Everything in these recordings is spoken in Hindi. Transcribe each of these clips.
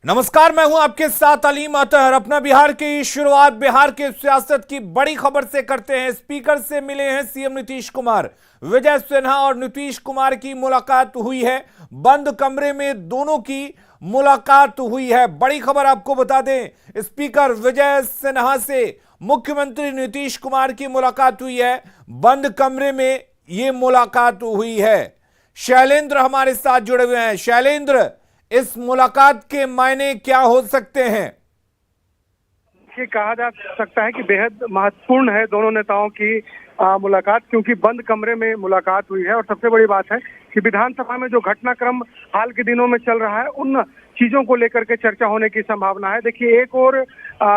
नमस्कार, मैं हूं आपके साथ अलीम अतहर। अपना बिहार की शुरुआत बिहार के सियासत की बड़ी खबर से करते हैं। स्पीकर से मिले हैं सीएम नीतीश कुमार। विजय सिन्हा और नीतीश कुमार की मुलाकात हुई है। बंद कमरे में दोनों की मुलाकात हुई है। बड़ी खबर आपको बता दें, स्पीकर विजय सिन्हा से मुख्यमंत्री नीतीश कुमार की मुलाकात हुई है। बंद कमरे में यह मुलाकात हुई है। शैलेंद्र हमारे साथ जुड़े हुए हैं। शैलेंद्र, इस मुलाकात के मायने क्या हो सकते हैं? ये कहा जा सकता है कि बेहद महत्वपूर्ण है दोनों नेताओं की मुलाकात, क्योंकि बंद कमरे में मुलाकात हुई है। और सबसे बड़ी बात है कि विधानसभा में जो घटनाक्रम हाल के दिनों में चल रहा है, उन चीजों को लेकर के चर्चा होने की संभावना है। देखिए, एक और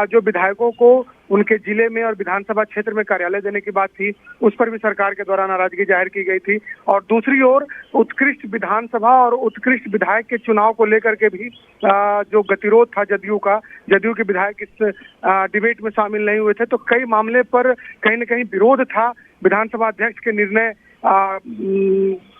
जो विधायकों को उनके जिले में और विधानसभा क्षेत्र में कार्यालय देने की बात थी, उस पर भी सरकार के द्वारा नाराजगी जाहिर की गई थी। और दूसरी ओर उत्कृष्ट विधानसभा और उत्कृष्ट विधायक के चुनाव को लेकर के भी जो गतिरोध था जदयू के विधायक इस डिबेट में शामिल नहीं हुए थे, तो कई मामले पर कहीं न कहीं विरोध था विधानसभा अध्यक्ष के निर्णय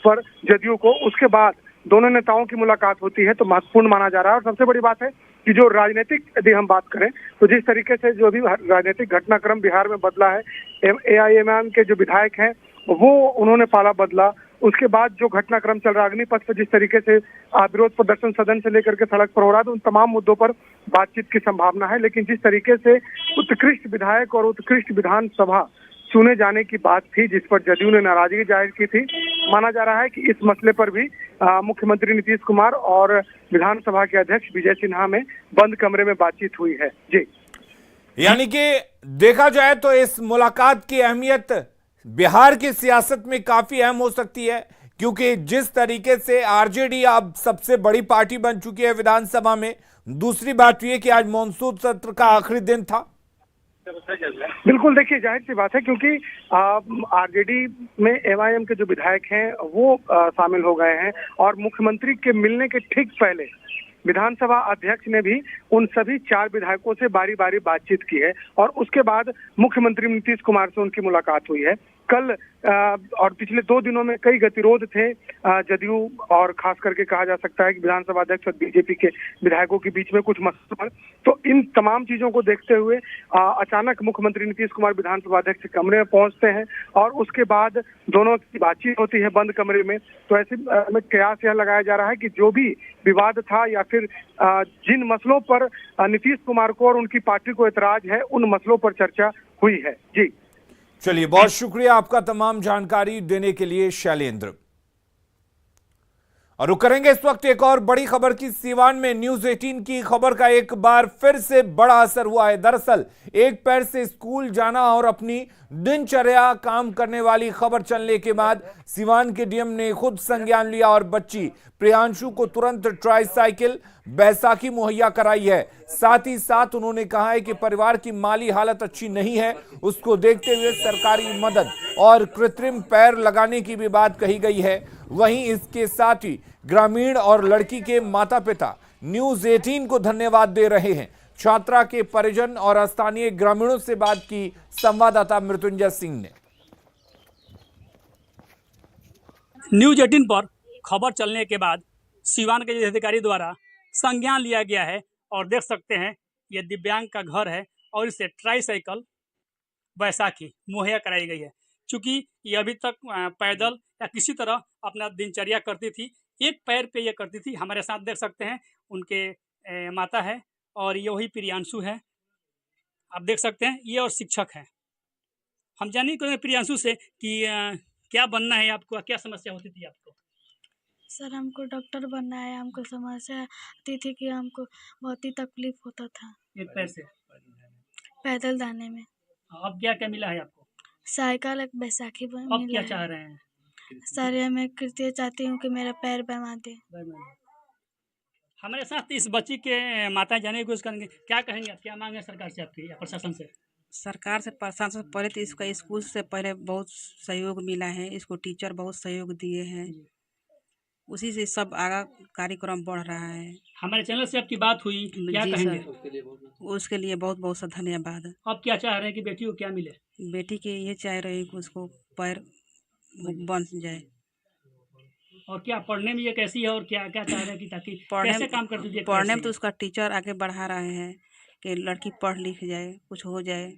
पर जदयू को। उसके बाद दोनों नेताओं की मुलाकात होती है तो महत्वपूर्ण माना जा रहा है। और सबसे बड़ी बात है कि जो राजनीतिक यदि हम बात करें तो जिस तरीके से जो भी राजनीतिक घटनाक्रम बिहार में बदला है, एआईएमआईएम के जो विधायक हैं वो उन्होंने पाला बदला। उसके बाद जो घटनाक्रम चल रहा है अग्निपथ पर, जिस तरीके से विरोध प्रदर्शन सदन से लेकर के सड़क पर हो रहा है, तो उन तमाम मुद्दों पर बातचीत की संभावना है। लेकिन जिस तरीके से उत्कृष्ट विधायक और उत्कृष्ट विधानसभा चुने जाने की बात थी, जिस पर जदयू ने नाराजगी जाहिर की थी, माना जा रहा है कि इस मसले पर भी मुख्यमंत्री नीतीश कुमार और विधानसभा के अध्यक्ष विजय सिन्हा में बंद कमरे में बातचीत हुई है। जी, यानी कि देखा जाए तो इस मुलाकात की अहमियत बिहार की सियासत में काफी अहम हो सकती है, क्योंकि जिस तरीके से आरजेडी अब सबसे बड़ी पार्टी बन चुकी है विधानसभा में। दूसरी बात यह कि आज मॉनसून सत्र का आखिरी दिन था। बिल्कुल, देखिए जाहिर सी बात है, क्योंकि आरजेडी में एमआईएम के जो विधायक हैं वो शामिल हो गए हैं। और मुख्यमंत्री के मिलने के ठीक पहले विधानसभा अध्यक्ष ने भी उन सभी 4 विधायकों से बारी बारी बातचीत की है। और उसके बाद मुख्यमंत्री नीतीश कुमार से उनकी मुलाकात हुई है। कल और पिछले 2 दिनों में कई गतिरोध थे जदयू और खास करके कहा जा सकता है कि विधानसभा अध्यक्ष और बीजेपी के विधायकों के बीच में कुछ मसलों पर। तो इन तमाम चीजों को देखते हुए अचानक मुख्यमंत्री नीतीश कुमार विधानसभा अध्यक्ष के कमरे में पहुंचते हैं और उसके बाद दोनों की बातचीत होती है बंद कमरे में। तो ऐसे में कयास यह लगाया जा रहा है कि जो भी विवाद था या फिर जिन मसलों पर नीतीश कुमार को और उनकी पार्टी को एतराज है, उन मसलों पर चर्चा हुई है। जी, चलिए, बहुत शुक्रिया आपका तमाम जानकारी देने के लिए शैलेंद्र। और रुक करेंगे इस वक्त एक और बड़ी खबर की। सीवान में न्यूज 18 की खबर का एक बार फिर से बड़ा असर हुआ है। दरअसल एक पैर से स्कूल जाना और अपनी दिनचर्या काम करने वाली खबर चलने के बाद सीवान के डीएम ने खुद संज्ञान लिया और बच्ची प्रियांशु को तुरंत ट्राईसाइकिल बैसाखी मुहैया कराई है। साथ ही साथ उन्होंने कहा है कि परिवार की माली हालत अच्छी नहीं है, उसको देखते हुए सरकारी मदद और कृत्रिम पैर लगाने की भी बात कही गई है। वहीं इसके साथ ही ग्रामीण और लड़की के माता पिता न्यूज 18 को धन्यवाद दे रहे हैं। छात्रा के परिजन और स्थानीय ग्रामीणों से बात की संवाददाता मृत्युंजय सिंह ने। न्यूज 18 पर खबर चलने के बाद सीवान के जिलाधिकारी द्वारा संज्ञान लिया गया है और देख सकते हैं ये दिव्यांग का घर है और इसे ट्राईसाइकिल बैसाखी मुहैया कराई गई है। चूँकि ये अभी तक पैदल या किसी तरह अपना दिनचर्या करती थी, एक पैर पे ये करती थी। हमारे साथ देख सकते हैं उनके माता है और ये वही प्रियांशु है, आप देख सकते हैं, ये और शिक्षक हैं। हम जानिए कि प्रियांशु से कि क्या बनना है आपको, क्या समस्या होती थी आपको? सर, हमको डॉक्टर बनना है। हमको समस्या आती थी कि हमको बहुत ही तकलीफ होता था एक पैर से पैदल जाने में। अब क्या क्या मिला है आपको? साइकिल, एक बैसाखी अब मिला क्या है। चाह रहे हैं? सर, मैं कृत्य चाहती हूँ कि मेरा पैर बना दे। हमारे साथ इस बच्ची के माता जाने की कोशिश करेंगे। क्या कहेंगे आप, क्या मांग है सरकार से आपकी या प्रशासन से? सरकार से प्रशासन से पहले तो इसका स्कूल से पहले बहुत सहयोग मिला है, इसको टीचर बहुत सहयोग दिए हैं, उसी से सब आगा कार्यक्रम बढ़ रहा है। हमारे चैनल से आपकी बात हुई, क्या जी कहेंगे? उसके लिए बहुत बहुत सा धन्यवाद। अब क्या चाह रहे हैं कि बेटी को क्या मिले? बेटी के ये चाह रहे हैं कि उसको पैर बन जाए। और क्या पढ़ने में ये कैसी है और क्या क्या चाह रहे हैं कि ताकि कैसे काम करती थी? पढ़ने में तो उसका टीचर आगे बढ़ा रहे हैं कि लड़की पढ़ लिख जाए, कुछ हो जाए।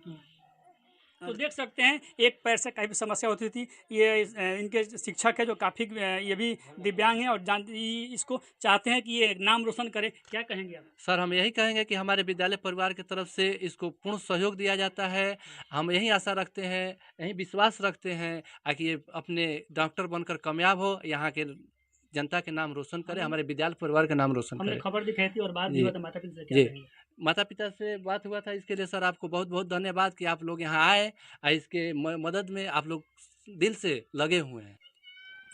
तो देख सकते हैं एक पैर से काफ़ी समस्या होती थी। ये इनके शिक्षक है जो काफ़ी ये भी दिव्यांग हैं और इसको चाहते हैं कि ये नाम रोशन करे। क्या कहेंगे आप? सर हम यही कहेंगे कि हमारे विद्यालय परिवार की तरफ से इसको पूर्ण सहयोग दिया जाता है। हम यही आशा रखते हैं, यही विश्वास रखते हैं कि ये अपने डॉक्टर बनकर कामयाब हो, यहाँ के जनता के नाम रोशन करे, हमारे विद्यालय परिवार के नाम रोशन हमने करे। खबर दिखाई थी और बात भी जी। हुआ था माता पिता से, क्या जी, कहेंगे? माता पिता से बात हुआ था, इसके लिए सर आपको बहुत बहुत धन्यवाद कि आप लोग यहाँ आए और इसके मदद में आप लोग दिल से लगे हुए हैं।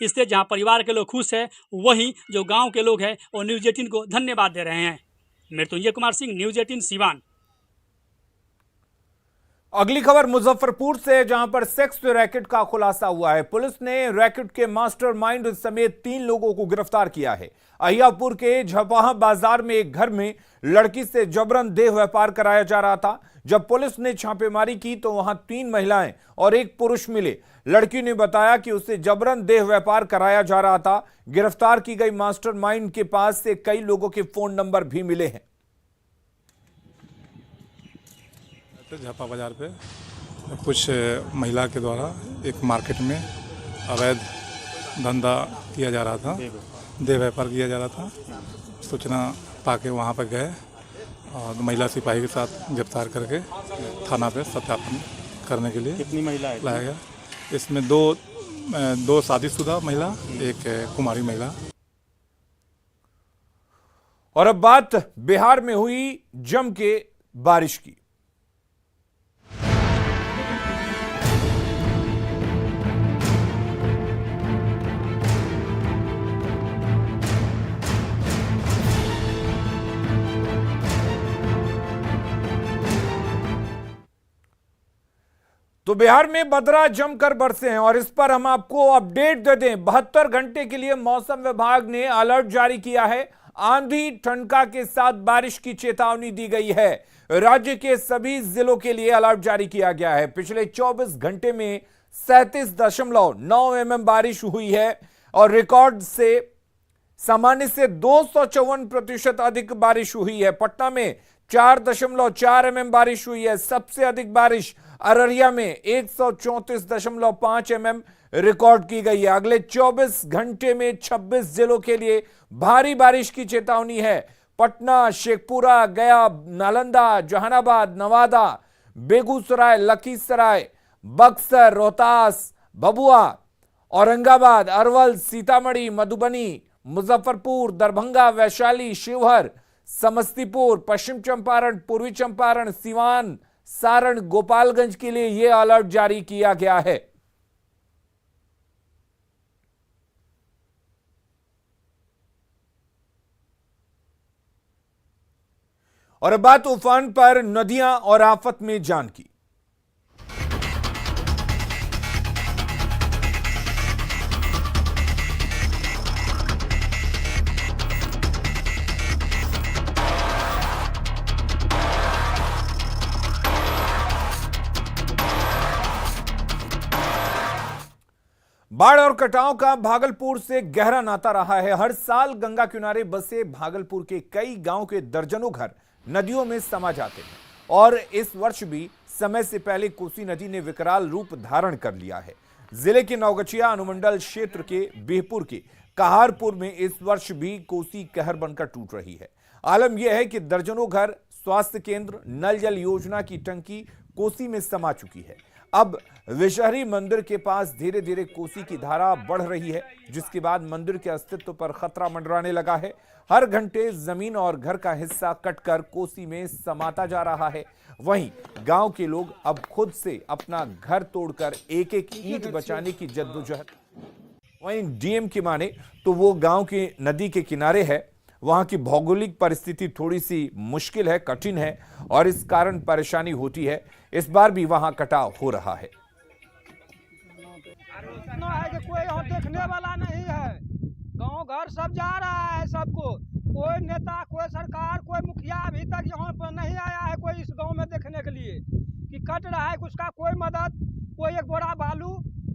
इससे जहां परिवार के लोग खुश हैं, वहीं जो गांव के लोग हैं वो न्यूज़ 18 को धन्यवाद दे रहे हैं। मृत्युंजय कुमार सिंह, न्यूज़ 18 सिवान। अगली खबर मुजफ्फरपुर से, जहां पर सेक्स रैकेट का खुलासा हुआ है। पुलिस ने रैकेट के मास्टरमाइंड समेत 3 लोगों को गिरफ्तार किया है। अहियापुर के झपाहा बाजार में एक घर में लड़की से जबरन देह व्यापार कराया जा रहा था। जब पुलिस ने छापेमारी की तो वहां 3 महिलाएं और 1 पुरुष मिले। लड़की ने बताया कि उसे जबरन देह व्यापार कराया जा रहा था। गिरफ्तार की गई मास्टरमाइंड के पास से कई लोगों के फोन नंबर भी मिले हैं। झपा बाजार पे कुछ महिला के द्वारा एक मार्केट में अवैध धंधा किया जा रहा था, देह व्यापार किया जा रहा था। सूचना पाके वहाँ पर गए और महिला सिपाही के साथ गिरफ्तार करके थाना पे सत्यापन करने के लिए कितनी महिला लाया गया। इसमें दो शादीशुदा महिला, एक कुमारी महिला। और अब बात बिहार में हुई जम के बारिश की। तो बिहार में बदरा जमकर बरसे हैं और इस पर हम आपको अपडेट दे दें। 72 घंटे के लिए मौसम विभाग ने अलर्ट जारी किया है। आंधी ठनका के साथ बारिश की चेतावनी दी गई है। राज्य के सभी जिलों के लिए अलर्ट जारी किया गया है। पिछले 24 घंटे में 37.9 mm बारिश हुई है और रिकॉर्ड से सामान्य से 254% अधिक बारिश हुई है। पटना में 4.4 mm बारिश हुई है। सबसे अधिक बारिश अररिया में 134.5 mm रिकॉर्ड की गई है। अगले 24 घंटे में 26 जिलों के लिए भारी बारिश की चेतावनी है। पटना, शेखपुरा, गया, नालंदा, जहानाबाद, नवादा, बेगूसराय, लखीसराय, बक्सर, रोहतास, भभुआ, औरंगाबाद, अरवल, सीतामढ़ी, मधुबनी, मुजफ्फरपुर, दरभंगा, वैशाली, शिवहर, समस्तीपुर, पश्चिम चंपारण, पूर्वी चंपारण, सीवान, सारण, गोपालगंज के लिए यह अलर्ट जारी किया गया है। और अब बात उफान पर नदियां और आफत में जान की। बाढ़ और कटाव का भागलपुर से गहरा नाता रहा है। हर साल गंगा किनारे बसे भागलपुर के कई गांव के दर्जनों घर नदियों में समा जाते हैं और इस वर्ष भी समय से पहले कोसी नदी ने विकराल रूप धारण कर लिया है। जिले के नवगछिया अनुमंडल क्षेत्र के बिहपुर के कहारपुर में इस वर्ष भी कोसी कहर बनकर टूट रही है। आलम यह है कि दर्जनों घर, स्वास्थ्य केंद्र, नल जल योजना की टंकी कोसी में समा चुकी है। अब विषहरी मंदिर के पास धीरे धीरे कोसी की धारा बढ़ रही है, जिसके बाद मंदिर के अस्तित्व पर खतरा मंडराने लगा है। हर घंटे जमीन और घर का हिस्सा कटकर कोसी में समाता जा रहा है। वहीं गांव के लोग अब खुद से अपना घर तोड़कर एक एक ईंट बचाने की जद्दोजहद। वहीं डीएम की माने तो वो गांव की नदी के किनारे है। वहां की भौगोलिक परिस्थिति थोड़ी सी मुश्किल है, कठिन है और इस कारण परेशानी होती है। इस बार भी वहां कटाव हो रहा है। कोई यहाँ देखने वाला नहीं है। गांव घर सब जा रहा है सबको। कोई नेता, कोई सरकार, कोई मुखिया अभी तक यहाँ पर नहीं आया है कोई इस गांव में देखने के लिए कि कट रहा है। उसका कोई मदद, कोई एक बोरा बालू,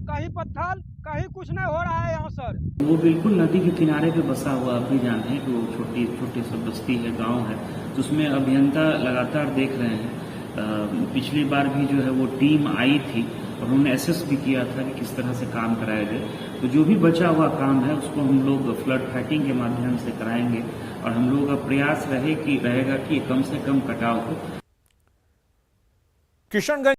कहीं पत्थर, कहीं कुछ नहीं हो रहा रहा है यहाँ सर। वो बिल्कुल नदी के किनारे पे बसा हुआ, आप भी जानते हैं कि वो छोटी छोटी सी बस्ती है, गांव है, तो उसमें अभियंता लगातार देख रहे हैं। पिछली बार भी जो है वो टीम आई थी और उन्होंने असेस भी किया था कि किस तरह से काम कराया जाए। तो जो भी बचा हुआ काम है उसको हम लोग फ्लड फाइटिंग के माध्यम से कराएंगे और हम लोगों का प्रयास रहेगा कि कम से कम कटाव हो। किशनगंज